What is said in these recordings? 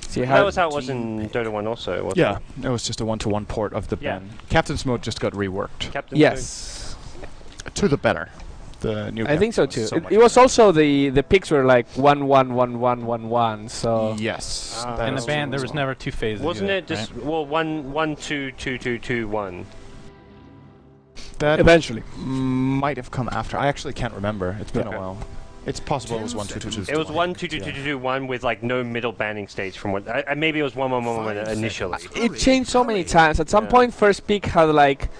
See That was how it was in Dota 1 also, wasn't Yeah, it? it was just a 1-to-1 port of the Yeah. ban. Captain's mode just got reworked. Captain yes. To the better. The new I think so Captain too. was much It was better. also the picks were like 1-1-1-1-1-1. So Yes. Ah. that In the is band, true there as was well. never 2 phases. Wasn't either, it just right? well 1-1-2-2-2-2-1? That eventually. might have come after. I actually can't remember. It's been Okay. a while. It's possible it was 1-2-2-2. It was 1-2-2-2-2-1 with like no middle banning stage from what maybe it was 1-1-1-1 initially. It changed so many times. At some Yeah. point, first pick had like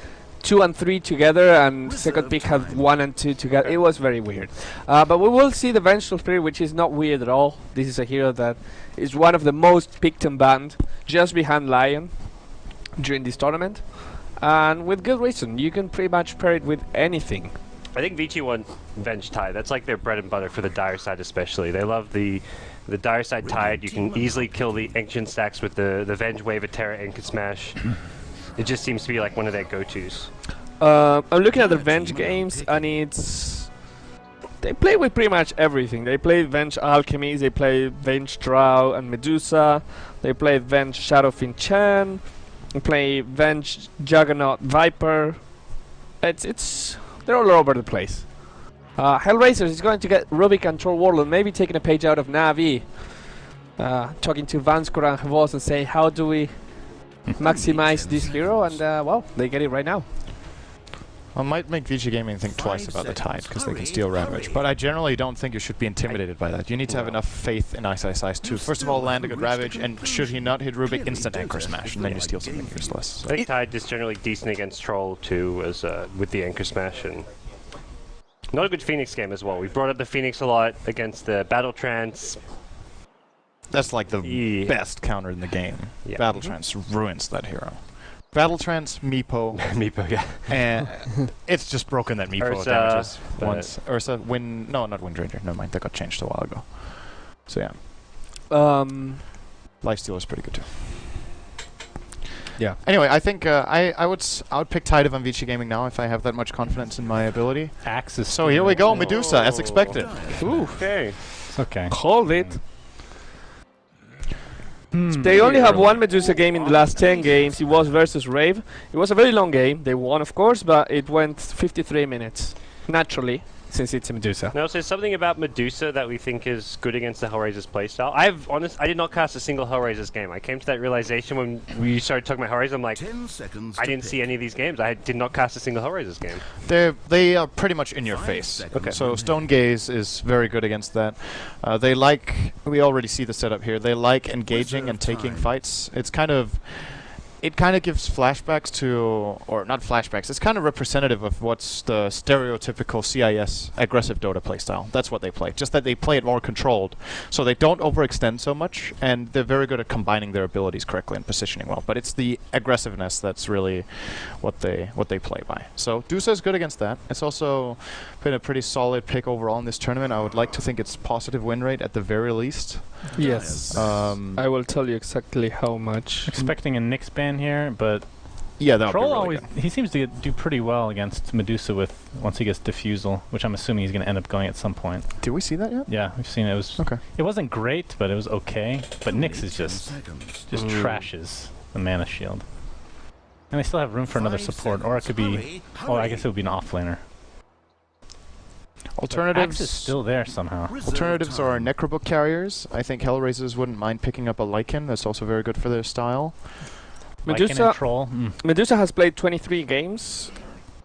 2 and 3 together, and second pick had 1 and 2 together. It was very weird. But we will see the Vengeful Spirit, which is not weird at all. This is a hero that is one of the most picked and banned, just behind Lion, during this tournament. And with good reason. You can pretty much pair it with anything. I think Vici won Venge Tide. That's like their bread and butter for the dire side especially. They love the dire side Tide. You can easily kill the ancient stacks with the Venge Wave of Terra Anchor Smash. It just seems to be like one of their go-tos. I'm looking at the Venge games, and it's... They play with pretty much everything. They play Venge Alchemies, they play Venge Drow and Medusa, they play Venge Shadowfin Chen, they play Venge Juggernaut Viper. They're all over the place. Hellraisers is going to get Rubik and Troll Warlord, maybe taking a page out of Navi. Talking to Vanskor and Havos and saying, how do we maximize this hero? And well, they get it right now. I might make VG Gaming think twice about the Tide, because they can steal Ravage. But I generally don't think you should be intimidated by that. You need to have enough faith in Ice Ice Ice to, first of all, land a good Ravage, and should he not hit Rubik, instant Anchor Smash, and then you steal something useless. I think Tide is generally decent against Troll too, as with the Anchor Smash, and not a good Phoenix game as well. We brought up the Phoenix a lot against the Battle Trance. That's like the Yeah. best counter in the game. Yeah. Battle Trance ruins that hero. Battle Trance, Meepo, Meepo, yeah. and it's just broken that Meepo Ursa, damages but- once. Ursa, no, not Wind Ranger, never mind, that got changed a while ago. So yeah, Lifesteal is pretty good too. Yeah. Anyway, I think I would pick Tide if I'm Vici Gaming now if I have that much confidence in my ability. Axe is So here we go, Medusa, as expected. Ooh, Okay. It's okay. hold it. They only have one Medusa game in the last 10 games. It was versus Rave. It was a very long game. They won, of course, but it went 53 minutes. Naturally, since it's a Medusa. Now, so something about Medusa that we think is good against the Hellraiser's playstyle. I did not cast a single Hellraiser's game. I came to that realization when we started talking about Hellraiser. I'm like, 10 seconds I didn't see any of these games. I did not cast a single Hellraiser's game. They are pretty much in your face. Okay. So Stone Gaze is very good against that. They like, we already see the setup here, they like engaging and taking fights. It kind of gives flashbacks to, or not flashbacks, it's kind of representative of what's the stereotypical CIS aggressive Dota playstyle. That's what they play, just that they play it more controlled. So they don't overextend so much, and they're very good at combining their abilities correctly and positioning well. But it's the aggressiveness that's really what they play by. So Dusa is good against that. It's also been a pretty solid pick overall in this tournament. I would like to think it's positive win rate at the very least. Yes. I will tell you exactly how much. Expecting a Nyx ban here, but Yeah, that would be Troll really always good. he seems to do pretty well against Medusa with once he gets Diffusal, which I'm assuming he's going to end up going at some point. Did we see that yet? Yeah, we've seen it. Okay. It wasn't great, but it was okay. But Nyx is 10 just seconds. trashes the mana shield. And they still have room for another 5 support, or it could be. seconds. Oh, I Hurry, guess it would be an offlaner. Axe is Alternatives. still there somehow. Reserve Alternatives are time. Necrobook carriers. I think Hellraisers wouldn't mind picking up a Lycan. That's also very good for their style. Lycan Medusa, and Troll. Medusa has played 23 games,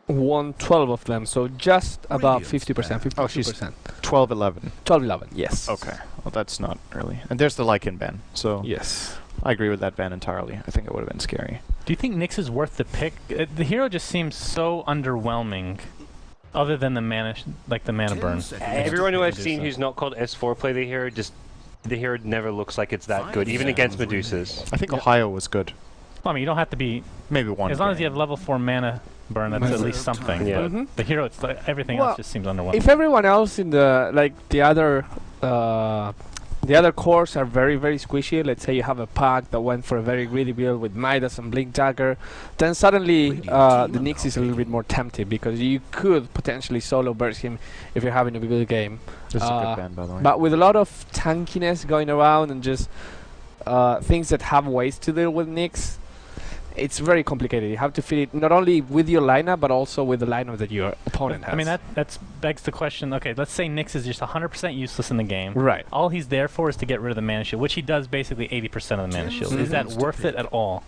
won 12 of them, so just about 50%, 52%. Oh, she's 12-11. 12-11, yes. Okay. Well, that's not really. And there's the Lycan ban. So Yes. I agree with that ban entirely. I think it would have been scary. Do you think Nyx is worth the pick? The hero just seems so underwhelming, other than the mana, the mana 10 burn. seconds. Everyone who I've seen Medusa. who's not called S4 play the hero, the hero never looks like it's that good, even against Medusas. I think Ohio was good. Well, I mean, you don't have to be. Maybe one. As long as you game. have level 4 mana burn, that's at least something. Yeah. But the hero, it's everything Well, else just seems underwhelming. If everyone else in the other cores are very, very squishy, let's say you have a pack that went for a very greedy build with Midas and Blink Dagger, then suddenly the Nyx is a little bit more tempting because you could potentially solo burst him if you're having a good game. This is a good ban, by the way. But with a lot of tankiness going around and just things that have ways to deal with Nyx, it's very complicated. You have to fit it not only with your lineup, but also with the lineup that your opponent has. I mean, that begs the question. Okay, let's say Nyx is just 100% useless in the game. Right. All he's there for is to get rid of the mana shield, which he does basically 80% of the mana shield. Is that worth it at all?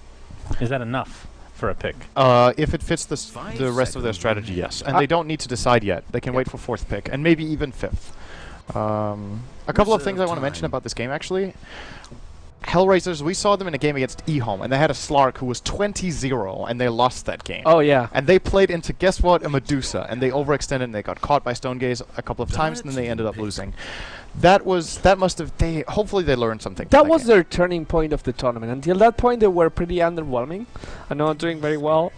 Is that enough for a pick? If it fits the rest of their strategy, yes. And they don't need to decide yet. They can wait for 4th pick, and maybe even 5th. A couple of things I want to mention about this game, actually. Hellraisers, we saw them in a game against eHome, and they had a Slark who was 20-0, and they lost that game. Oh, yeah. And they played into, guess what, a Medusa, and they overextended, and they got caught by Stonegaze a couple of times, and then they ended up losing. That must have, hopefully they learned something. That was their turning point of the tournament. Until that point, they were pretty underwhelming and not doing very well.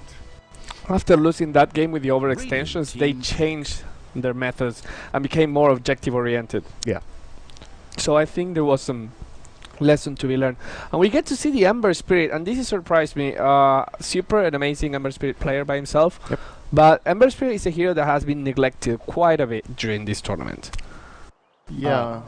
After losing that game with the overextensions, they changed their methods and became more objective-oriented. Yeah. So I think there was some lesson to be learned. And we get to see the Ember Spirit, and this has surprised me. Super, an amazing Ember Spirit player by himself. Yep. But Ember Spirit is a hero that has been neglected quite a bit during this tournament. Yeah.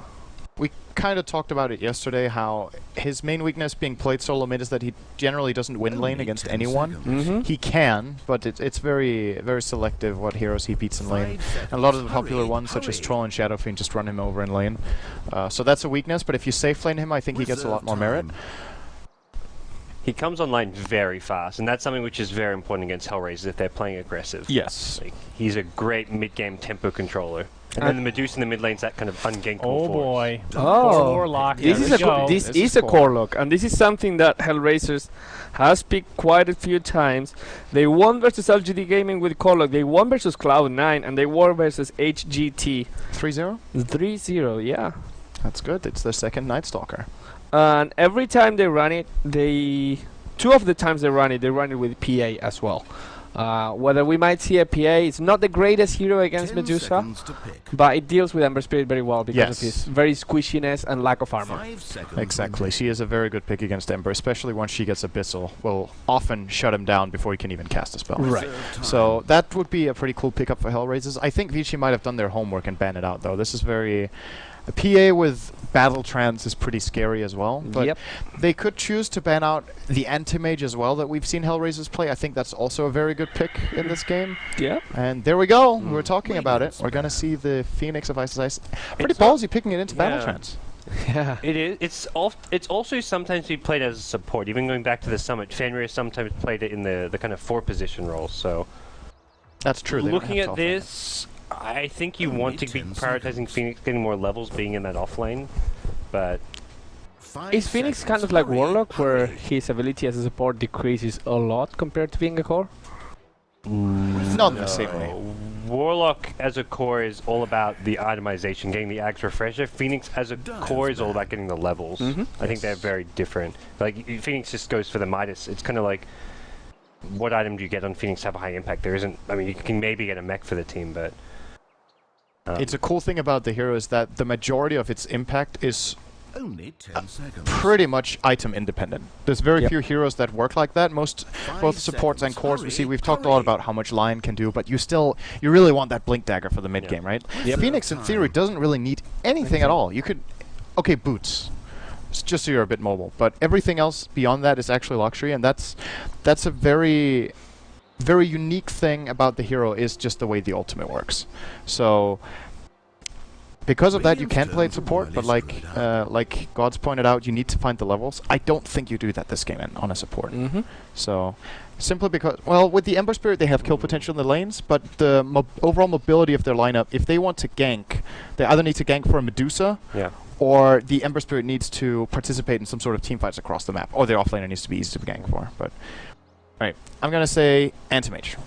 We kind of talked about it yesterday, how his main weakness being played solo mid is that he generally doesn't win lane against anyone. Mm-hmm. He can, but it's very, very selective what heroes he beats in lane. And a lot of the popular ones, such as Troll and Shadow Fiend, just run him over in lane. So that's a weakness, but if you safe lane him, I think he gets a lot more merit. He comes online very fast, and that's something which is very important against Hellraisers if they're playing aggressive. Yes. Like, he's a great mid-game tempo controller. And then the Medusa in the mid lane's that kind of ungankable Oh force. boy. Oh. Warlock. This There is we a go. this is a core lock, and this is something that Hellraisers has picked quite a few times. They won versus LGD Gaming with core lock. They won versus Cloud9, and they won versus HGT 3-0? 3-0. Yeah. That's good. It's their second Night Stalker. And every time they run it, two of the times they run it with PA as well. Whether we might see a PA, it's not the greatest hero against Medusa, but it deals with Ember Spirit very well because of his very squishiness and lack of armor. Exactly. She is a very good pick against Ember, especially once she gets Abyssal. Will often shut him down before he can even cast a spell. Right. So that would be a pretty cool pickup for Hellraisers. I think Vici might have done their homework and banned it out, though. This is very... A PA with Battle Trance is pretty scary as well, but they could choose to ban out the Anti-Mage as well that we've seen Hellraisers play. I think that's also a very good pick in this game. Yeah. And there we go. We were talking about it. We're going to see the Phoenix of Ice. Pretty ballsy picking it into Battle Trance. Yeah. It is. It's also sometimes be played as a support. Even going back to the Summit, Fenrir sometimes played it in the kind of 4-position role. So that's true. Looking at this, I think you want to be prioritizing Phoenix getting more levels being in that off lane, but... Is Phoenix kind of like Warlock, where his ability as a support decreases a lot compared to being a core? Not in the same way. Warlock as a core is all about the itemization, getting the Axe Refresher. Phoenix as a core is all about getting the levels. I think they're very different. Like, Phoenix just goes for the Midas. It's kind of like, what item do you get on Phoenix have a high impact? There isn't... I mean, you can maybe get a mech for the team, but... it's a cool thing about the hero is that the majority of its impact is only 10 seconds. Pretty much item independent. There's very few heroes that work like that. Both supports and cores, we've talked a lot about how much Lion can do, but you really want that Blink Dagger for the mid game, right? Phoenix in theory doesn't really need anything at all. You could, okay, boots, it's just so you're a bit mobile, but everything else beyond that is actually luxury, and that's a very unique thing about the hero is just the way the ultimate works. So because of that, you can play it support, but like Gods pointed out, you need to find the levels. I don't think you do that this game on a support. So simply because, well, with the Ember Spirit, they have kill potential in the lanes, but the overall mobility of their lineup, if they want to gank, they either need to gank for a Medusa, or the Ember Spirit needs to participate in some sort of team fights across the map, or their offlaner needs to be easy to gank for. But alright, I'm gonna say Anti-Mage.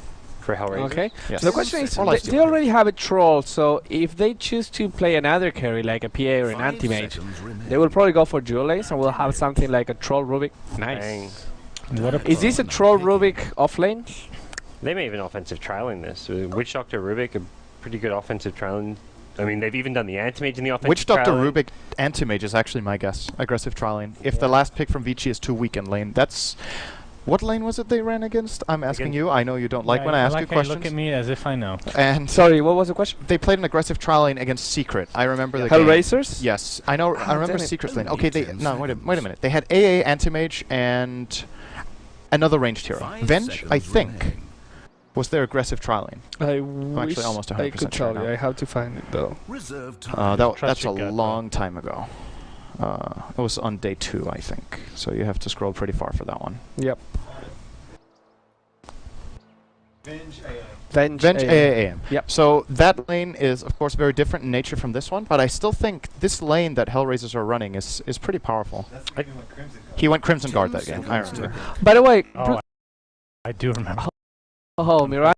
For Hellraiser. Okay. Yes. So the question is, they already have a Troll, so if they choose to play another carry like a PA or an Anti-Mage, they will probably go for Dual Ace and we'll have something like a Troll Rubik. Nice. Is this a Troll Rubik offlane? They may even offensive trialing this. Witch Doctor Rubik, a pretty good offensive trialing. I mean, they've even done the Anti-Mage in the offensive Witch Doctor trialing. Rubik Anti-Mage is actually my guess. Aggressive trialing. If the last pick from Vici is too weak in lane, that's What lane was it they ran against? I'm asking you. I know you don't like when I ask you how you look questions. at me as if I know. And Sorry, what was the question? they played an aggressive trial lane against Secret. I remember the game. Hellraisers? Yes, I know. I remember damn it. Secret's lane. Okay, wait a minute. They had AA, Anti-Mage, and another ranged hero. 5 Venge, I seconds think, remaining. was their aggressive trial lane. I actually wish almost I 100% could sure tell you. now. I have to find it though. Reserve time. Trust That's a your gut, though. long time ago. It was on day 2, I think. So you have to scroll pretty far for that one. Yep. Venge AA. AAAM. Yep. So that lane is, of course, very different in nature from this one, but I still think this lane that Hellraisers are running is pretty powerful. He went Crimson Guard that game. I remember. By the way, Oh, I do remember. Mirana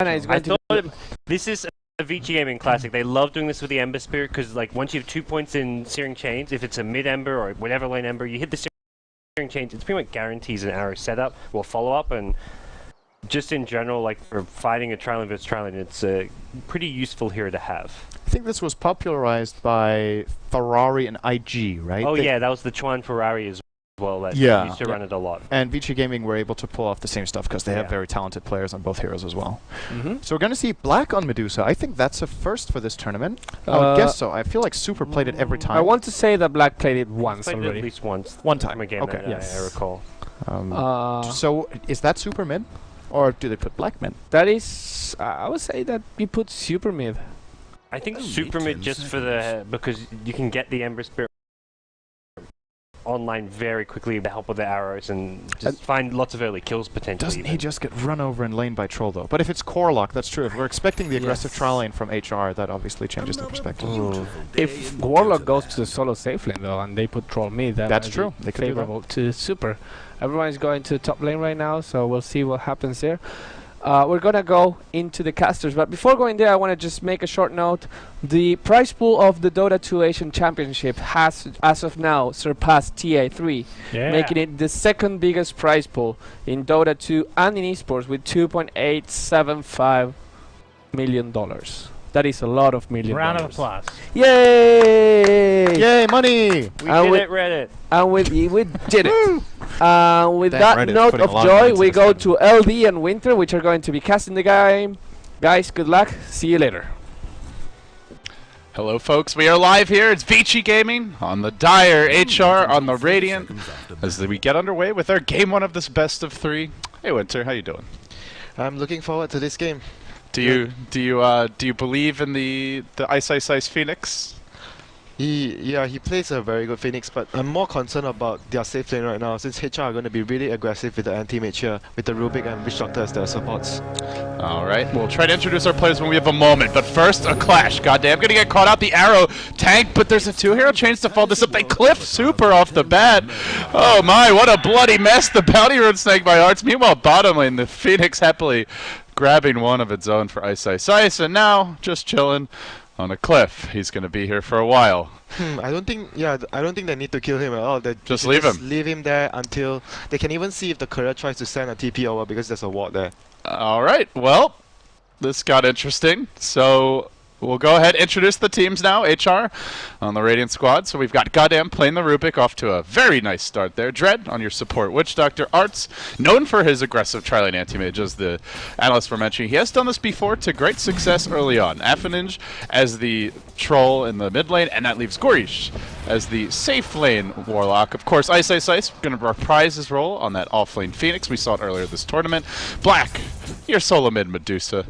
is I going to. thought this is a Vici Gaming classic. They love doing this with the Ember Spirit because, like, once you have 2 points in Searing Chains, if it's a mid Ember or whatever lane Ember, you hit the Searing Chains. It's pretty much guarantees an arrow setup or follow up, and just in general, like for fighting a Trilane versus Trilane, it's a pretty useful hero to have. I think this was popularized by Ferrari and IG, right? Oh They- yeah, that was the Chuan Ferrari as well. That Yeah. used to run it a lot. And Vici Gaming were able to pull off the same stuff because they have Yeah. very talented players on both heroes as well. Mm-hmm. So we're going to see Black on Medusa. I think that's a first for this tournament. I would guess so. I feel like Super played it every time. I want to say that Black played it once Played it already. at least once. One time. From a game Okay. that Yes. I recall. So is that Super Mid? Or do they put Black Mid? That is, I would say that we put super mid. I think Only Super Mid 10 just for the because you can get the Ember Spirit online very quickly with the help of the arrows and just find lots of early kills potentially. Doesn't he even. just get run over in lane by Troll though? But if it's core lock, that's true. If we're expecting the aggressive Yes. trial lane from HR, that obviously changes the Another perspective. beautiful day If in Warlock Medusa goes land. to the solo safe lane though, and they put Troll mid, that That's might true. be They could do that. favorable to super. Everyone is going to top lane right now, so we'll see what happens there. We're gonna go into the casters, but before going there, I want to just make a short note. The prize pool of the Dota 2 Asian Championship has, as of now, surpassed TA3, Yeah. making it the second biggest prize pool in Dota 2 and in esports with $2.875 million. That is a lot of million Round of dollars. applause. Yay! Yay, money! We And did with- it, Reddit. And we did it. With Damn, that Reddit's note putting of a lot of joy, points we into go this to LD and Winter, which are going to be casting the game. Guys, good luck. See you later. Hello, folks. We are live here. It's Vici Gaming on the Dire, HR on the Radiant, as we get underway with our game 1 of this best of 3. Hey, Winter, how you doing? I'm looking forward to this game. Do you believe in the Ice Phoenix? He plays a very good Phoenix, but I'm more concerned about their safe lane right now, since HR are going to be really aggressive with the anti-mage here, with the Rubik and Witch Doctor as their supports. All right, we'll try to introduce our players when we have a moment, but first, a clash. Goddamn, gonna get caught out. The arrow tank, but there's a 2-hero chance to fall this up. They cliff Super off the bat. Oh my, what a bloody mess. The bounty rune snake by Arts. Meanwhile, bottom lane, the Phoenix happily grabbing one of its own for Ice, and now just chilling on a cliff. He's gonna be here for a while. I don't think they need to kill him at all. They Just should leave him. Leave him there until they can even see if the courier tries to send a TP over, because there's a ward there. All right, well, this got interesting. So we'll go ahead and introduce the teams now. HR on the Radiant squad. So we've got Goddamn playing the Rubik, off to a very nice start there. Dread on your support. Witch Doctor. Arts, known for his aggressive Trilane anti-mage, as the analysts were mentioning. He has done this before to great success early on. Affininge as the troll in the mid lane, and that leaves Gorish as the safe lane warlock. Of course, Ice going to reprise his role on that off lane Phoenix. We saw it earlier this tournament. Black, your solo mid Medusa.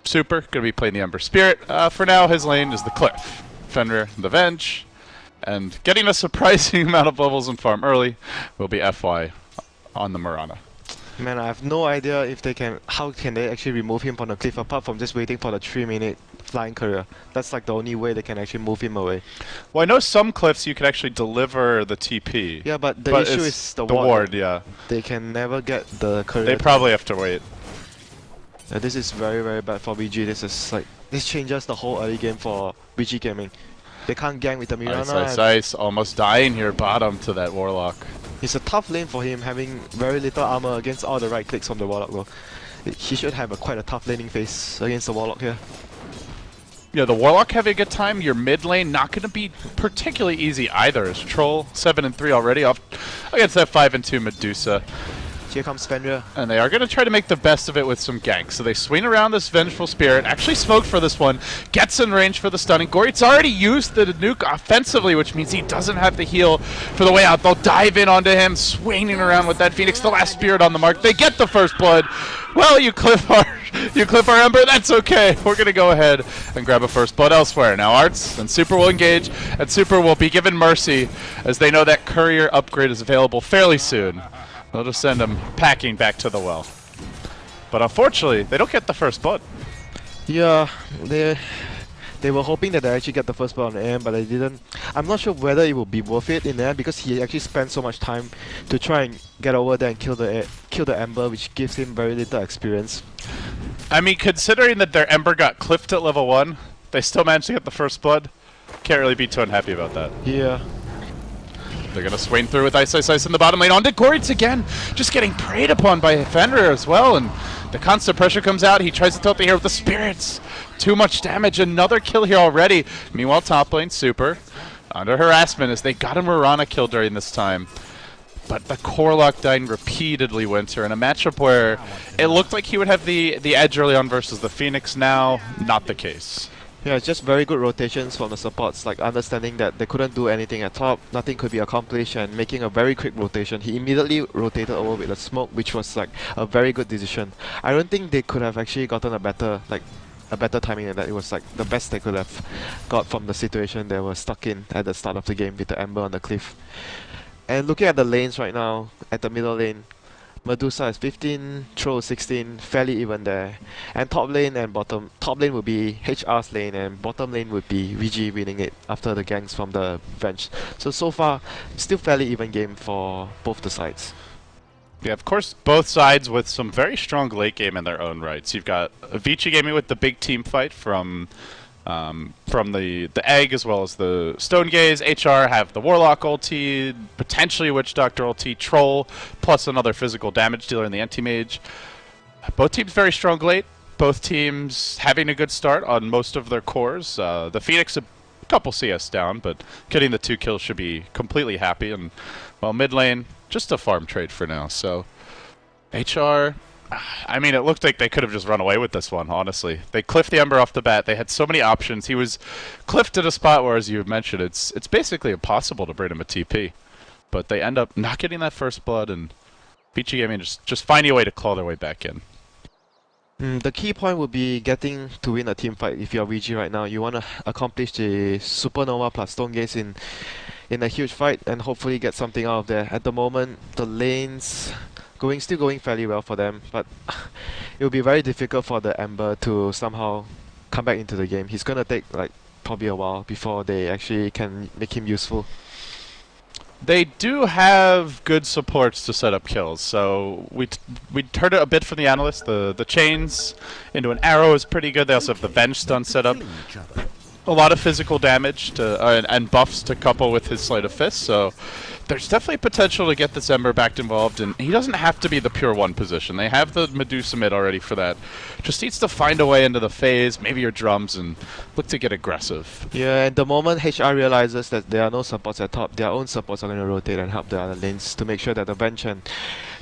Super, going to be playing the Ember Spirit. For now, his lane is the Cliff. Fenrir, the Venge. And getting a surprising amount of levels in farm early will be FY on the Mirana. Man, I have no idea if they can. How can they actually remove him from the cliff apart from just waiting for the 3-minute flying courier? That's like the only way they can actually move him away. Well, I know some cliffs you can actually deliver the TP. Yeah, but the but issue it's is the ward. ward. Yeah. They can never get the courier. They probably have to wait. This is very, very bad for BG. This changes the whole early game for BG Gaming. They can't gang with the Mirana. Ice, almost dying here bottom to that Warlock. It's a tough lane for him, having very little armor against all the right clicks from the Warlock though. He should have quite a tough laning phase against the Warlock here. Yeah, the Warlock having a good time. Your mid lane not going to be particularly easy either. As Troll 7 and 3 already off against that 5 and 2 Medusa. Here comes Fenrir. And they are going to try to make the best of it with some ganks. So they swing around this Vengeful Spirit. Actually smoked for this one. Gets in range for the stunning. Goryt's already used the nuke offensively, which means he doesn't have to heal for the way out. They'll dive in onto him, swinging around with that Phoenix. The last Spirit on the mark. They get the first blood. Well, you clip our Ember. That's okay. We're going to go ahead and grab a first blood elsewhere. Now Arts and Super will engage, and Super will be given mercy as they know that Courier upgrade is available fairly soon. They'll just send them packing back to the well. But unfortunately, they don't get the first blood. Yeah, they were hoping that they actually get the first blood on the end, but they didn't. I'm not sure whether it will be worth it in the end because he actually spent so much time to try and get over there and kill the Ember, which gives him very little experience. I mean, considering that their Ember got clipped at level 1, they still managed to get the first blood. Can't really be too unhappy about that. Yeah. They're going to swing through with Ice in the bottom lane. On to Goryt's again. Just getting preyed upon by Fenrir as well. And the constant pressure comes out. He tries to tilt the hero with the Spirits. Too much damage. Another kill here already. Meanwhile, top lane, Super under harassment as they got a Mirana kill during this time. But the Corlock died repeatedly, Winter, in a matchup where it looked like he would have the edge early on versus the Phoenix. Now, not the case. Yeah, it's just very good rotations from the supports, like understanding that they couldn't do anything at top, nothing could be accomplished, and making a very quick rotation. He immediately rotated over with a smoke, which was like a very good decision. I don't think they could have actually gotten a better timing than that. It was like the best they could have got from the situation they were stuck in at the start of the game with the Ember on the cliff. And looking at the lanes right now, at the middle lane, Medusa is 15, Troll 16, fairly even there. And top lane would be HR's lane, and bottom lane would be Vici winning it after the ganks from the Venge. So far, still fairly even game for both the sides. Yeah, of course, both sides with some very strong late game in their own rights. You've got Vici gaming with the big team fight from the Egg as well as the Stone Gaze. HR have the Warlock ulti, potentially Witch Doctor ulti, Troll, plus another physical damage dealer in the Anti-Mage. Both teams very strong late. Both teams having a good start on most of their cores. The Phoenix a couple CS down, but getting the 2 kills should be completely happy. And well, mid lane, just a farm trade for now. So HR, I mean, it looked like they could have just run away with this one, honestly. They cliffed the Ember off the bat. They had so many options. He was cliffed at a spot where, as you mentioned, it's basically impossible to bring him a TP. But they end up not getting that first blood, and Vici Gaming just finding a way to claw their way back in. The key point would be getting to win a team fight. If you're Vici right now, you want to accomplish the Supernova plus Stone Gaze in a huge fight and hopefully get something out of there. At the moment, the lanes still going fairly well for them, but it will be very difficult for the Ember to somehow come back into the game. He's gonna take like probably a while before they actually can make him useful. They do have good supports to set up kills, so we heard it a bit from the analysts. The chains into an arrow is pretty good. They also have the Venge stun set up. A lot of physical damage to and buffs to couple with his Sleight of Fist, so there's definitely potential to get this Ember back involved, and he doesn't have to be the pure 1 position. They have the Medusa mid already for that. Just needs to find a way into the phase, maybe your drums, and look to get aggressive. Yeah, and the moment HR realizes that there are no supports at top, their own supports are going to rotate and help the other lanes to make sure that the Venge and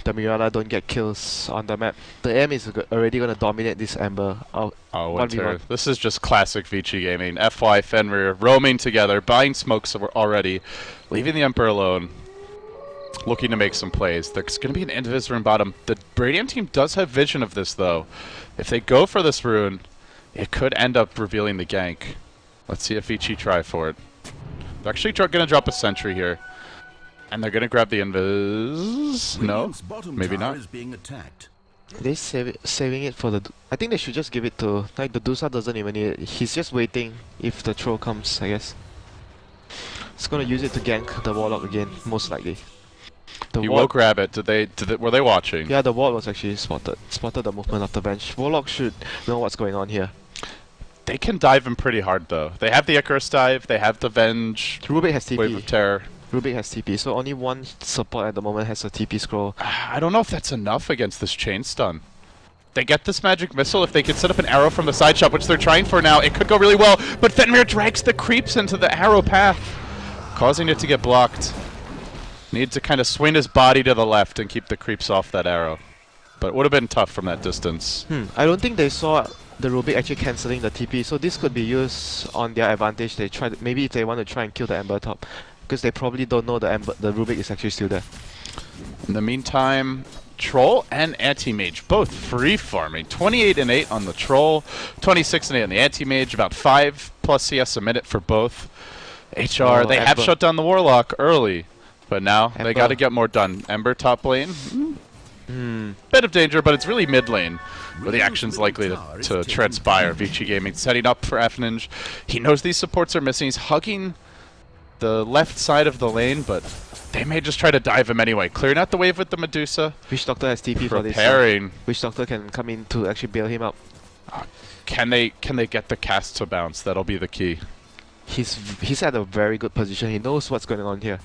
the Mirana don't get kills on the map. The M is already going to dominate this Ember out. Oh, Winter. This is just classic Vici Gaming. FY, Fenrir, roaming together, buying smokes already, leaving the Emperor alone, looking to make some plays. There's going to be an Invis rune bottom. The Radiant team does have vision of this, though. If they go for this rune, it could end up revealing the gank. Let's see if Vici try for it. They're actually going to drop a sentry here. And they're going to grab the Invis. No, maybe not. They saving it for the... I think they should just give it to... Like, the Dusa doesn't even need it. He's just waiting if the troll comes, I guess. He's gonna use it to gank the Warlock again, most likely. He will grab it. Were they watching? Yeah, the ward was actually spotted the movement of the bench. Warlock should know what's going on here. They can dive him pretty hard, though. They have the Icarus dive, they have the Venge, Rubik has TP. Wave of Terror. Rubik has TP, so only one support at the moment has a TP scroll. I don't know if that's enough against this chain stun. They get this magic missile. If they could set up an arrow from the side shot, which they're trying for now, it could go really well. But Fenrir drags the creeps into the arrow path, causing it to get blocked. Need to kind of swing his body to the left and keep the creeps off that arrow. But it would have been tough from that distance. I don't think they saw the Rubik actually cancelling the TP, so this could be used on their advantage. They tried, maybe if they want to try and kill the Ember top, because they probably don't know the Rubik is actually still there. In the meantime, Troll and Anti-Mage both free farming. 28 and 8 on the Troll, 26 and 8 on the Anti-Mage, about 5+ CS a minute for both. HR, they have Ember. shut down the Warlock early, but now they Ember. got to get more done. Ember top lane, bit of danger, but it's really mid lane where the action's likely to transpire. Vici Gaming setting up for Fninj. He knows these supports are missing. He's hugging the left side of the lane, but they may just try to dive him anyway. Clearing out the wave with the Medusa. Witch Doctor has TP for this. Preparing. Witch Doctor can come in to actually bail him up. Can they get the cast to bounce? That'll be the key. He's at a very good position. He knows what's going on here.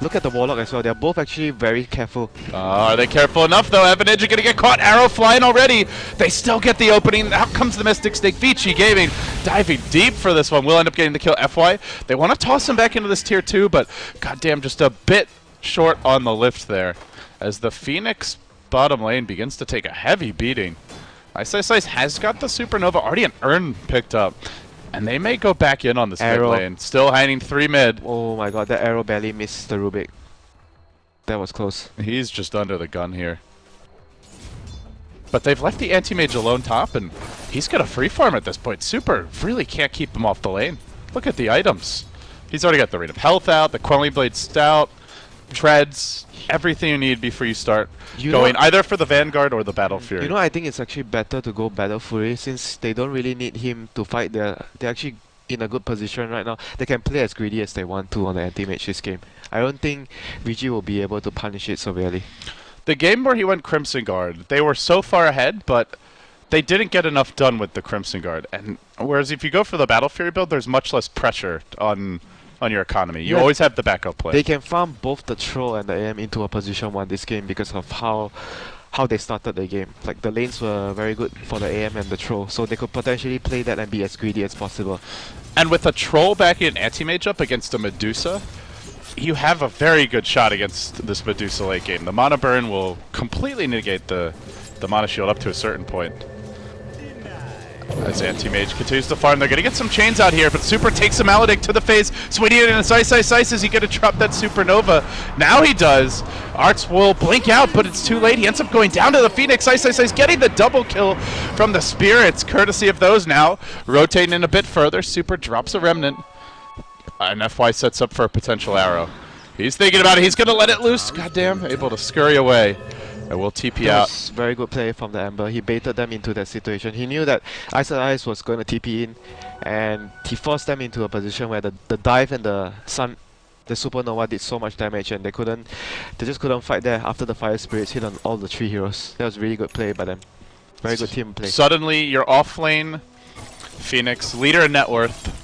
Look at the Warlock as well. They're both actually very careful. Are they careful enough though? Fninj are gonna get caught. Arrow flying already. They still get the opening. Out comes the Mystic Snake. Vici Gaming diving deep for this one. Will end up getting the kill. FY. They want to toss him back into this tier 2, but goddamn, just a bit short on the lift there. As the Phoenix bottom lane begins to take a heavy beating. Ice has got the Supernova. Already an Urn picked up. And they may go back in on this mid Arrow. lane. Still hiding 3 mid. Oh my god, that arrow barely missed the Rubik. That was close. He's just under the gun here. But they've left the Anti-Mage alone top, and he's got a free farm at this point. Super really can't keep him off the lane. Look at the items. He's already got the Rate of Health out, the Quelling Blade Stout, Treads, everything you need before you start going either for the Vanguard or the Battle Fury. You know, I think it's actually better to go Battle Fury since they don't really need him to fight. They're actually in a good position right now. They can play as greedy as they want to on the Anti-Mage this game. I don't think Vici will be able to punish it severely. The game where he went Crimson Guard, they were so far ahead, but they didn't get enough done with the Crimson Guard. And whereas if you go for the Battle Fury build, there's much less pressure on your economy. You always have the backup play. They can farm both the Troll and the AM into a position 1 this game because of how they started the game. Like the lanes were very good for the AM and the Troll, so they could potentially play that and be as greedy as possible. And with a Troll backing an Anti-Mage up against a Medusa, you have a very good shot against this Medusa late game. The Mana Burn will completely negate the Mana Shield up to a certain point. As Anti-Mage continues to farm, they're going to get some chains out here, but Super takes a Maledict to the face. Swinging it in his Ice. Is he going to drop that Supernova? Now he does. Arts will blink out, but it's too late. He ends up going down to the Phoenix. Ice, getting the double kill from the Spirits, courtesy of those now. Rotating in a bit further, Super drops a Remnant. And FY sets up for a potential arrow. He's thinking about it. He's going to let it loose. Goddamn, able to scurry away. And we'll TP That out. was very good play from the Ember. He baited them into that situation. He knew that Ice was going to TP in, and he forced them into a position where the dive and the Supernova did so much damage, and they just couldn't fight there after the Fire Spirits hit on all the 3 heroes. That was really good play by them. Very good team play. Suddenly, you're off lane. Phoenix, leader in net worth.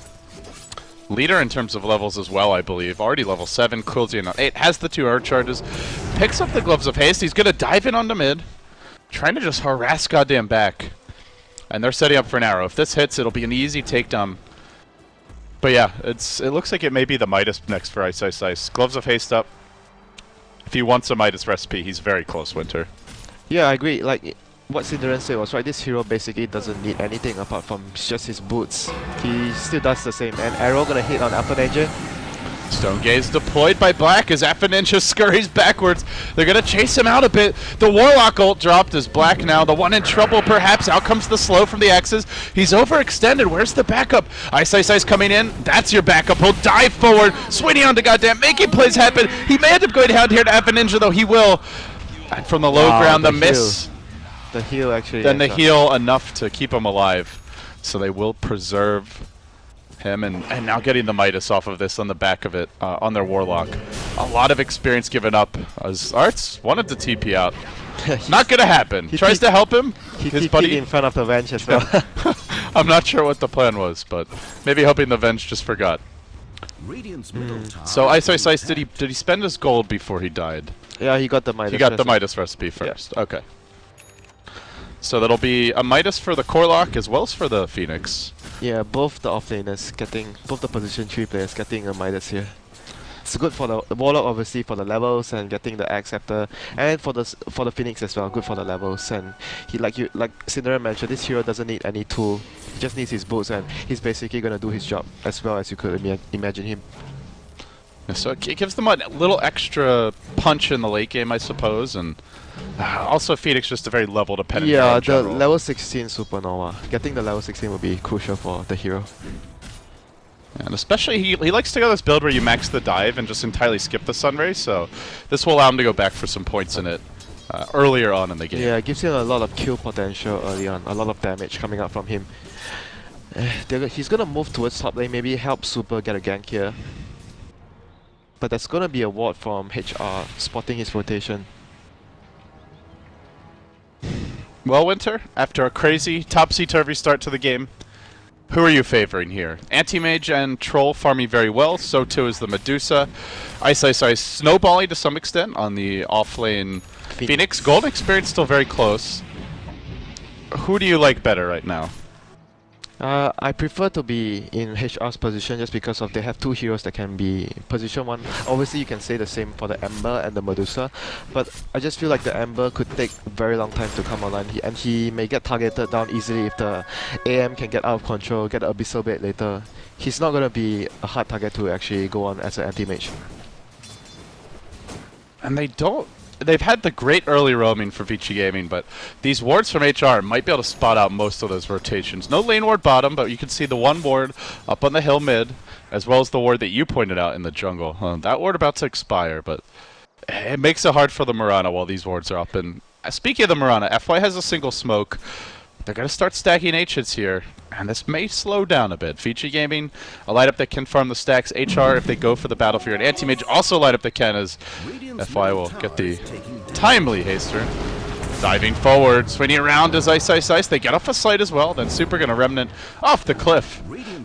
Leader in terms of levels as well, I believe. Already level 7, Quilzy on 8, has the 2 Earth Charges. Picks up the Gloves of Haste. He's going to dive in onto mid. Trying to just harass goddamn back. And they're setting up for an arrow. If this hits, it'll be an easy takedown. But yeah, it looks like it may be the Midas next for Ice. Gloves of Haste up. If he wants a Midas recipe, he's very close, Winter. Yeah, I agree. Like what Cinderan said was right. This hero basically doesn't need anything apart from just his boots. He still does the same. And arrow gonna hit on Fninj. Stone Gaze deployed by Black as Fninj just scurries backwards. They're going to chase him out a bit. The Warlock ult dropped as Black now. The one in trouble perhaps. Out comes the slow from the X's. He's overextended. Where's the backup? Ice coming in. That's your backup. He'll dive forward. Swinging on to goddamn. Making plays happen. He may end up going down here to Fninj though. He will. And from the low ground, the miss. The heal actually. Then the heal enough to keep him alive. So they will preserve him, and now getting the Midas off of this on the back of it, on their Warlock. A lot of experience given up, as Arts wanted to TP out. Not gonna happen. Tries to help him. His buddy in front of the Venge as well. I'm not sure what the plan was, but maybe hoping the Venge just forgot. So Ice, did he spend his gold before he died? Yeah, he got the Midas. He got the Midas recipe first. Yeah. Okay. So that'll be a Midas for the Corlock as well as for the Phoenix. Yeah, both the offlaners getting, both the position 3 players getting a Midas here. It's good for the Warlock, obviously, for the levels and getting the Axe Scepter, and for the Phoenix as well. Good for the levels. And he, like Cinderella mentioned, this hero doesn't need any tool. He just needs his boots, and he's basically gonna do his job as well as you could imagine him. Yeah, so it gives them a little extra punch in the late game, I suppose, and also Phoenix just a very level dependent. Yeah, hero in the general. level 16 Supernova. Getting the level 16 would be crucial for the hero. And especially he likes to go this build where you max the dive and just entirely skip the Sunray, so this will allow him to go back for some points in it earlier on in the game. Yeah, it gives him a lot of kill potential early on, a lot of damage coming out from him. He's gonna move towards top lane, maybe help Super get a gank here. But there's gonna be a ward from HR spotting his rotation. Well, Winter, after a crazy topsy-turvy start to the game, who are you favoring here? Anti-Mage and Troll farming very well, so too is the Medusa. Ice snowballing to some extent on the off-lane Phoenix. Golden Experience still very close. Who do you like better right now? I prefer to be in HR's position just because of they have two heroes that can be position one. Obviously you can say the same for the Ember and the Medusa, but I just feel like the Ember could take a very long time to come online, and he may get targeted down easily if the AM can get out of control, get Abyssal Bait later. He's not gonna be a hard target to actually go on as an anti-mage. And they've had the great early roaming for Vici Gaming, but these wards from HR might be able to spot out most of those rotations. No lane ward bottom, but you can see the one ward up on the hill mid, as well as the ward that you pointed out in the jungle. That ward about to expire, but it makes it hard for the Mirana while these wards are up. And speaking of the Mirana, FY has a single smoke. They're going to start stacking H-hits here, and this may slow down a bit. Vici Gaming, a lineup that can farm the stacks. HR, if they go for the battlefield. Anti-Mage, also a lineup that can, as FY will get the timely haster. Diving forward, swinging around as Ice. They get off a site as well, then Super going to Remnant off the cliff.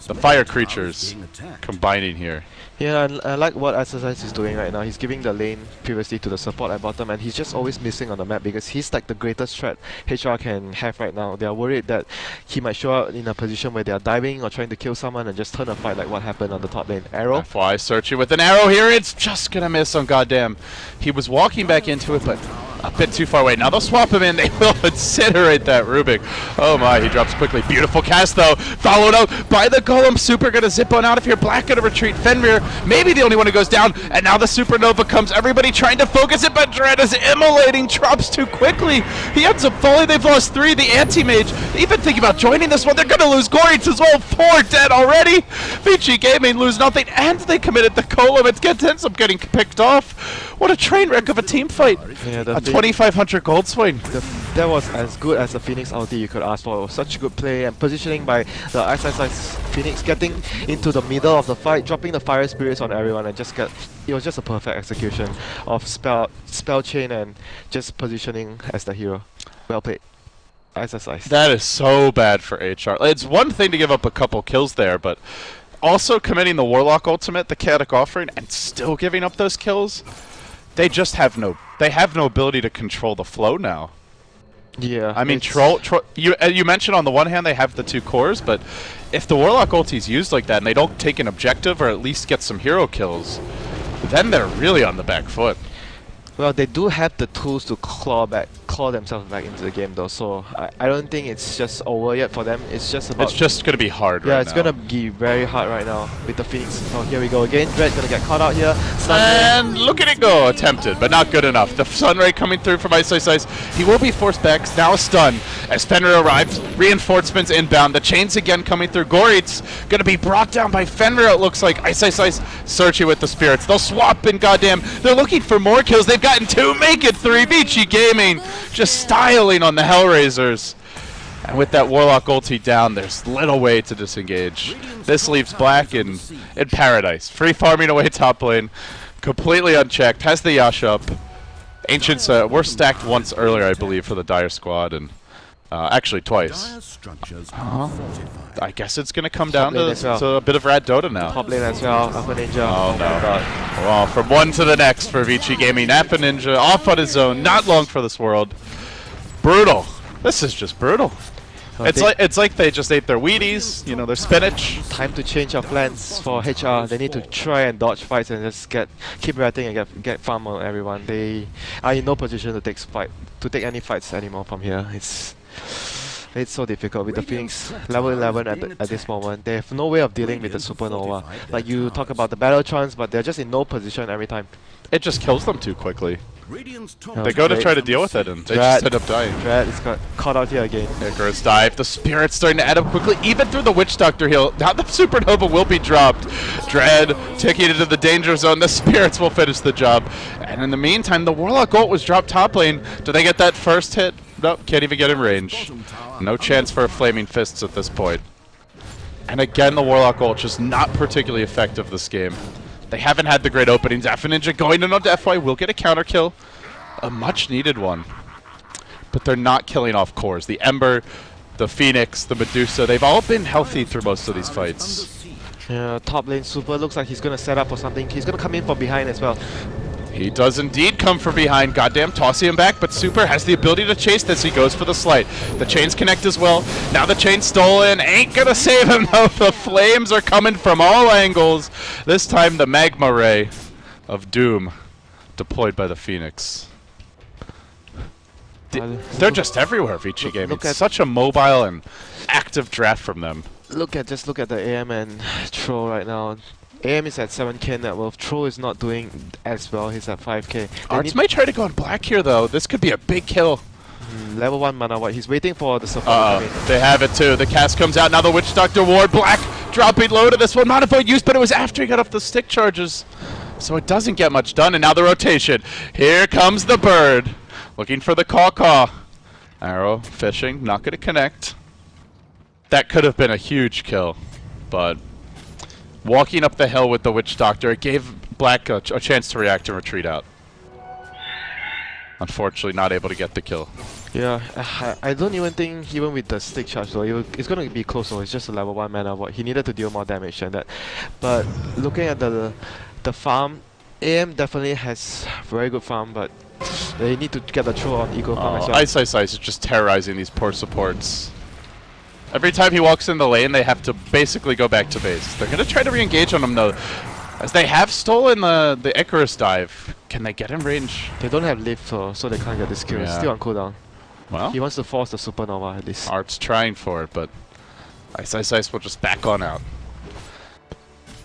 The fire creatures combining here. Yeah, and I like what Exercise is doing right now. He's giving the lane previously to the support at bottom, and he's just always missing on the map because he's like the greatest threat HR can have right now. They are worried that he might show up in a position where they are diving or trying to kill someone and just turn a fight like what happened on the top lane. Arrow? FY searching with an arrow here. It's just going to miss on goddamn. He was walking back into it, but a bit too far away. Now they'll swap him in. They will incinerate that Rubik. Oh my, he drops quickly. Beautiful cast though. Followed out by the Golem. Super gonna zip on out of here. Black gonna retreat. Fenrir, maybe the only one who goes down. And now the Supernova comes. Everybody trying to focus it, but Dread is immolating. Drops too quickly. He ends up falling. They've lost 3. The Anti-Mage, even thinking about joining this one. They're gonna lose Gorits as well. 4 dead already. Vici Gaming lose nothing, and they committed the Golem. It ends up getting picked off. What a train wreck of a team fight. Yeah, A 2,500 gold swing. That was as good as a Phoenix ulti you could ask for. It was such good play and positioning by the Ice Phoenix, getting into the middle of the fight, dropping the fire spirits on everyone, and it was just a perfect execution of spell chain and just positioning as the hero. Well played. Ice. That is so bad for HR. It's one thing to give up a couple kills there, but also committing the Warlock ultimate, the Chaotic Offering, and still giving up those kills. They just have no ability to control the flow now. Yeah. I mean, you mentioned on the one hand they have the 2 cores, but if the Warlock ulti is used like that and they don't take an objective or at least get some hero kills, then they're really on the back foot. Well, they do have the tools to claw themselves back into the game though, so I don't think it's just over yet for them. It's just about... It's just going to be hard right now. Yeah, it's going to be very hard right now with the Phoenix. Oh, here we go again. Dread going to get caught out here. And look at it go. Attempted, but not good enough. The Sunray coming through from Ice. He will be forced back. Now a stun as Fenrir arrives. Reinforcements inbound. The chains again coming through. Gorits going to be brought down by Fenrir, it looks like. Ice searching with the spirits. They'll swap and goddamn. They're looking for more kills. They've gotten 2. Make it 3. Vici Gaming just styling on the Hellraisers. And with that Warlock ulti down, there's little way to disengage. This leaves Black in paradise. Free farming away top lane. Completely unchecked. Has the Yash up. Ancients were stacked once earlier, I believe, for the Dire squad. And actually twice. I guess it's going to come down to a bit of Rad Dota now. Top lane as well. Alpha Ninja. Oh no. God. Well, from one to the next for Vici Gaming. Alpha Ninja off on his own. Not long for this world. Brutal. This is just brutal. It's like they just ate their Wheaties, you know, their spinach. Time to change our plans for HR. They need to try and dodge fights and just keep ratting and get farm on everyone. They are in no position to take any fights anymore from here. It's so difficult with the Phoenix level 11 at this moment. They have no way of dealing with the Supernova. Like you talk about the battle trance, but they're just in no position every time. It just kills them too quickly. Oh, They go to try to deal with it and they just end up dying. Dread is got caught out here again. Icarus dive. The Spirit's starting to add up quickly, even through the Witch Doctor heal. Now the Supernova will be dropped. Dread taking it into the danger zone. The Spirits will finish the job. And in the meantime, the Warlock ult was dropped top lane. Do they get that first hit? Nope, can't even get in range. No chance for a Flaming Fists at this point. And again, the Warlock ult just not particularly effective this game. They haven't had the great openings. F Ninja going in onto FY will get a counter kill. A much needed one. But they're not killing off cores. The Ember, the Phoenix, the Medusa, they've all been healthy through most of these fights. Yeah, top lane Super looks like he's gonna set up for something. He's gonna come in from behind as well. He does indeed come from behind. Goddamn, tossing him back, but Super has the ability to chase this. He goes for the slight. The chains connect as well. Now the chain's stolen. Ain't gonna save him though. The flames are coming from all angles. This time the Magma Ray of Doom deployed by the Phoenix. They're just everywhere, Vici Gaming. It's such a mobile and active draft from them. Just look at the AM and Troll right now. AM is at 7k net worth. Troll is not doing as well. He's at 5k. Arts may try to go on black here though. This could be a big kill. Level 1 mana white. He's waiting for the support to come in. They have it too. The cast comes out. Now the Witch Doctor Ward. Black dropping low to this one. Mana Void used, but it was after he got off the stick charges. So it doesn't get much done. And now the rotation. Here comes the bird. Looking for the caw-caw. Arrow fishing. Not going to connect. That could have been a huge kill. But walking up the hill with the Witch Doctor, it gave Black a chance to react and retreat out. Unfortunately, not able to get the kill. Yeah, I don't even think even with the stick charge though, it's going to be close though. It's just a level 1 mana void. He needed to deal more damage than that. But looking at the farm, AM definitely has very good farm, but they need to get the throw on Eagle farm as well. Ice is just terrorizing these poor supports. Every time he walks in the lane, they have to basically go back to base. They're going to try to re-engage on him though, as they have stolen the Icarus dive. Can they get in range? They don't have lift so they can't get this kill. It's still on cooldown. Well, he wants to force the Supernova at least. Art's trying for it, but Ice will just back on out.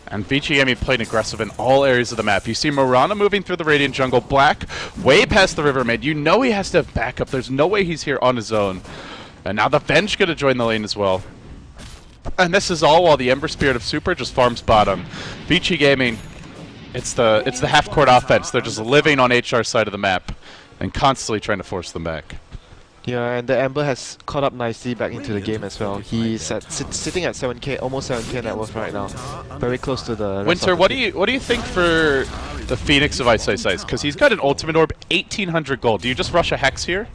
And Vici Gaming played aggressive in all areas of the map. You see Morana moving through the Radiant jungle. Black way past the river mid. You know he has to have backup. There's no way he's here on his own. And now the Venge gonna join the lane as well. And this is all while the Ember Spirit of Super just farms bottom. Vici Gaming, it's the half-court offense. They're just living on HR's side of the map and constantly trying to force them back. Yeah, and the Ember has caught up nicely back into the game as well. He's sitting at 7k, almost 7k net worth right now. Very close to the rest Winter, of the what do you think for the Phoenix of Ice? Because he's got an ultimate orb, 1800 gold. Do you just rush a Hex here?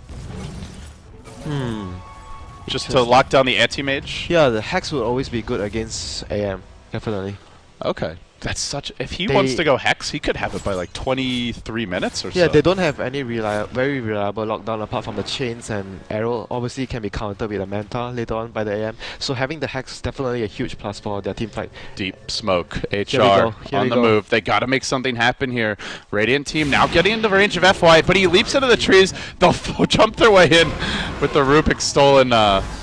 Just to lock down the anti-mage? Yeah, the Hex will always be good against AM, definitely. Okay. That's such... If he wants to go Hex, he could have it by like 23 minutes or so. Yeah, they don't have any very reliable lockdown apart from the chains and arrow. Obviously, can be countered with a Manta later on by the AM. So having the Hex is definitely a huge plus for their team fight. Deep smoke. HR on the move. They gotta make something happen here. Radiant team now getting into range of FY, but he leaps into the trees. They'll jump their way in with the Rubik stolen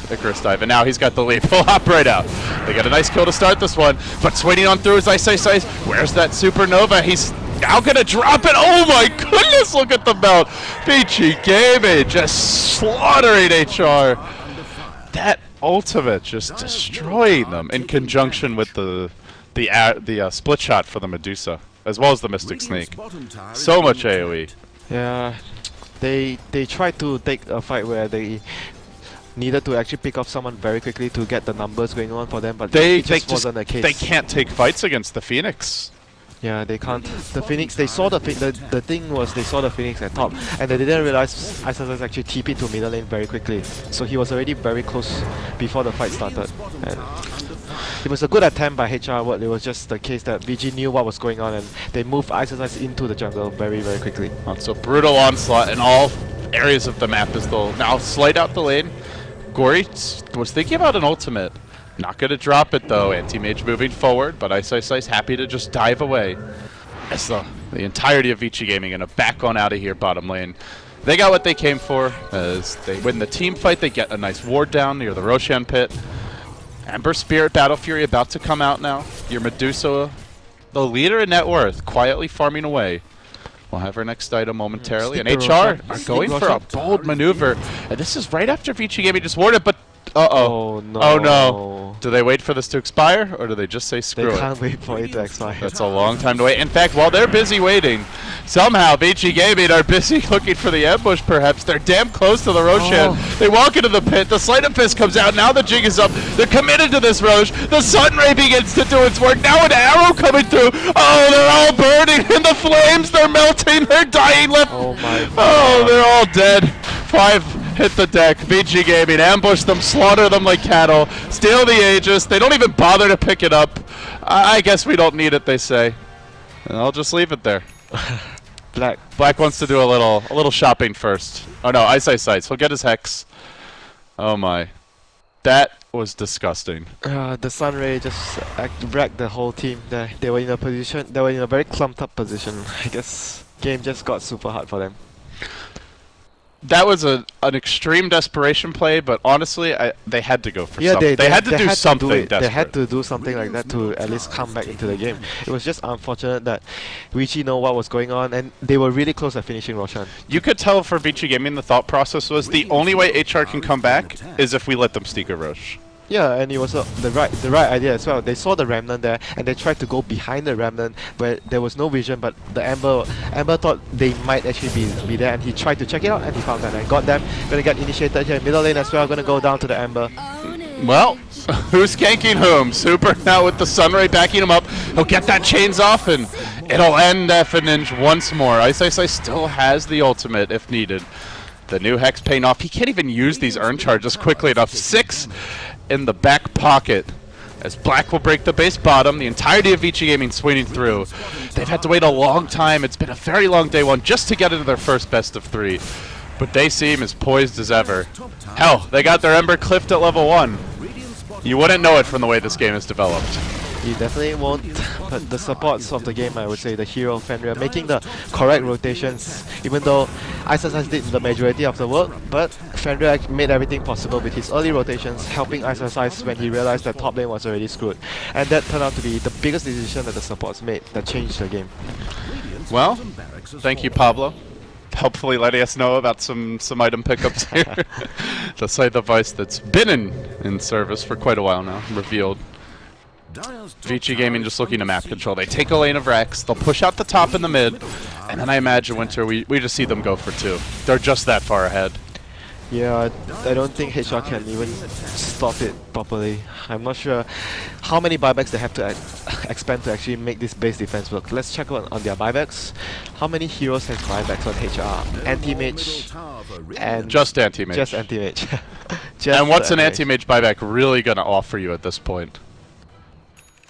Icarus dive, and now he's got the leap. He'll hop right out. They got a nice kill to start this one, but swinging on through his Ice. Where's that Supernova? He's now gonna drop it. Oh my goodness, look at the mount. Vici Gaming just slaughtering HR. That ultimate just destroying them in conjunction with the split shot for the Medusa, as well as the Mystic Snake. So much AoE. Yeah, they tried to take a fight where they needed to actually pick off someone very quickly to get the numbers going on for them, but it just wasn't the case. They can't take fights against the Phoenix. Yeah, they can't. The Phoenix, they saw the thing was they saw the Phoenix at top, and they didn't realize Isis actually TP'd to middle lane very quickly. So he was already very close before the fight started. And it was a good attempt by HR, but it was just the case that VG knew what was going on and they moved Isis into the jungle very, very quickly. So brutal onslaught in all areas of the map as they'll now slide out the lane. Gory was thinking about an ultimate. Not going to drop it, though. Anti-Mage moving forward, but Ice happy to just dive away. As the entirety of Vici Gaming gonna back on out of here bottom lane. They got what they came for. As they win the team fight, they get a nice ward down near the Roshan pit. Ember Spirit Battle Fury about to come out now. Your Medusa, the leader in net worth, quietly farming away. We'll have our next item momentarily. And HR are going for a bold maneuver. And this is right after Vici Gaming just warded, but Oh no. Oh no. Do they wait for this to expire, or do they just say screw They it? can't wait for it to expire. That's a long time to wait. In fact, while they're busy waiting, somehow Vici Gaming are busy looking for the ambush, perhaps. They're damn close to the Roshan. They walk into the pit. The Sleight of Fist comes out. Now the jig is up. They're committed to this Roche. The Sun Ray begins to do its work. Now an arrow coming through. Oh, they're all burning in the flames. They're melting. They're dying left. Oh my god. Oh, they're all dead. 5 hit the deck. Vici Gaming ambush them, slaughter them like cattle, steal the Aegis. They don't even bother to pick it up. I guess we don't need it, they say. And I'll just leave it there. Black wants to do a little shopping first. Oh no, Ice. He'll get his Hex. Oh my. That was disgusting. The Sunray just wrecked the whole team there. They were in a very clumped up position. I guess game just got super hard for them. That was an extreme desperation play, but honestly, they had to go for something. They had to do something desperate. They had to do something like that to at least come back into the game. It was just unfortunate that Vici know what was going on, and they were really close at finishing Roshan. You could tell for Vici Gaming the thought process was the only way HR can come back is if we let them sneak a Roche. Yeah, and it was the right idea as well. They saw the Remnant there, and they tried to go behind the Remnant where there was no vision, but the Ember thought they might actually be there, and he tried to check it out, and he found that and got them. Gonna get initiated here in middle lane as well. Gonna go down to the Ember. Well, who's ganking whom? Super now with the Sunray backing him up. He'll get that chains off, and it'll end FNinja once more. Ice still has the ultimate if needed. The new Hex paying off. He can't even use these urn charges quickly enough. 6 in the back pocket as Black will break the base bottom. The entirety of Vici Gaming swinging through. They've had to wait a long time. It's been a very long day one just to get into their first best of 3. But they seem as poised as ever. Hell, they got their Ember cliffed at level 1. You wouldn't know it from the way this game is developed. You definitely won't, but the supports of the game, I would say, the hero Fenrir, making the correct rotations, even though Ice did the majority of the work, but Fenrir made everything possible with his early rotations, helping Ice when he realized that top lane was already screwed. And that turned out to be the biggest decision that the supports made that changed the game. Well, thank you, Pablo. Helpfully letting us know about some item pickups here. The site device that's been in service for quite a while now, revealed. Vici Gaming just looking to map control. They take a lane of Rex, they'll push out the top in the mid, and then I imagine Winter, we just see them go for 2. They're just that far ahead. Yeah, I don't think HR can even stop it properly. I'm not sure how many buybacks they have to expand to actually make this base defense work. Let's check on their buybacks. How many heroes has buybacks on HR? Anti-Mage and... Just Anti-Mage. Just Anti-Mage. And what's an Anti-Mage buyback really going to offer you at this point?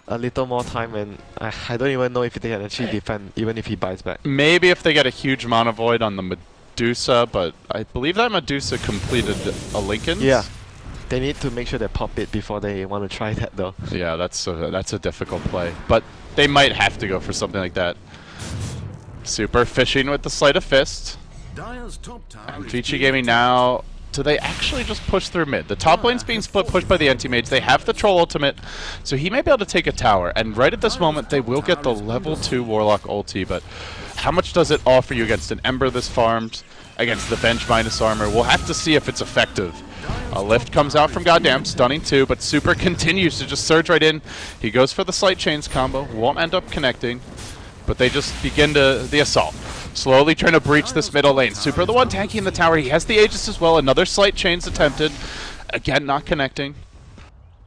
A little more time, and I don't even know if they can actually defend even if he buys back. Maybe if they get a huge Mana Void on the Medusa, but I believe that Medusa completed a Lincoln's. Yeah, they need to make sure they pop it before they want to try that though. Yeah, that's a difficult play, but they might have to go for something like that. Super fishing with the Sleight of Fist. And Vici Gaming now. Do they actually just push through mid? The top lane's being pushed by the Anti-Mage. They have the Troll ultimate, so he may be able to take a tower. And right at this moment, they will get the level 2 Warlock ulti, but how much does it offer you against an Ember this farmed, against the bench minus armor? We'll have to see if it's effective. A lift comes out from Goddamn, stunning 2, but Super continues to just surge right in. He goes for the Slight Chains combo, won't end up connecting, but they just begin the assault. Slowly trying to breach this middle lane. Super the one tanking the tower. He has the Aegis as well. Another Slight Chains attempted. Again, not connecting.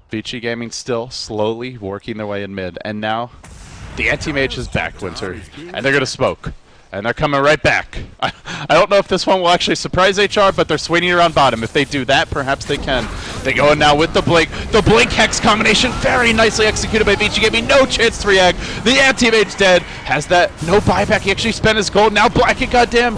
Vici Gaming still slowly working their way in mid. And now, the Anti-Mage is back, Winter. And they're going to smoke. And they're coming right back. I don't know if this one will actually surprise HR, but they're swinging around bottom. If they do that, perhaps they can. They go in now with the Blink. The Blink Hex combination very nicely executed by Vici Gaming. No chance to react. The Anti-Mage dead. Has that. No buyback. He actually spent his gold. Now Black and Goddamn.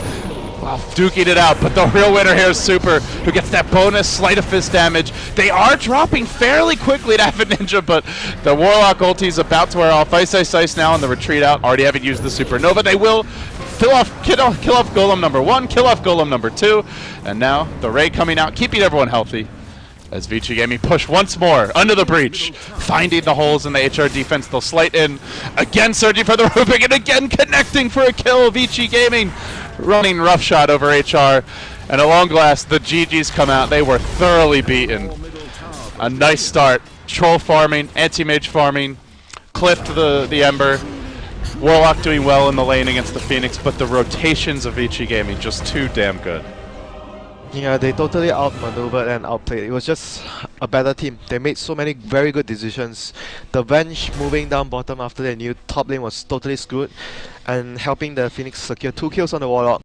Wow, duking it out, but the real winner here is Super, who gets that bonus sleight of fist damage. They are dropping fairly quickly to have a Ninja, but the Warlock ulti is about to wear off. Ice now on the retreat out. Already haven't used the Supernova. They will kill off Golem number 1, kill off Golem number 2, and now the Ray coming out, keeping everyone healthy. As Vici Gaming push once more under the breach, finding the holes in the HR defense. They'll slight in, again searching for the Rubik, and again connecting for a kill. Vici Gaming running roughshod over HR, and at long last the GGs come out. They were thoroughly beaten. A nice start. Troll farming, anti-mage farming, clipped the Ember. Warlock doing well in the lane against the Phoenix, but the rotations of Vici Gaming just too damn good. Yeah, they totally outmaneuvered and outplayed. It was just a better team. They made so many very good decisions. The Venge moving down bottom after they knew top lane was totally screwed, and helping the Phoenix secure 2 kills on the Warlock.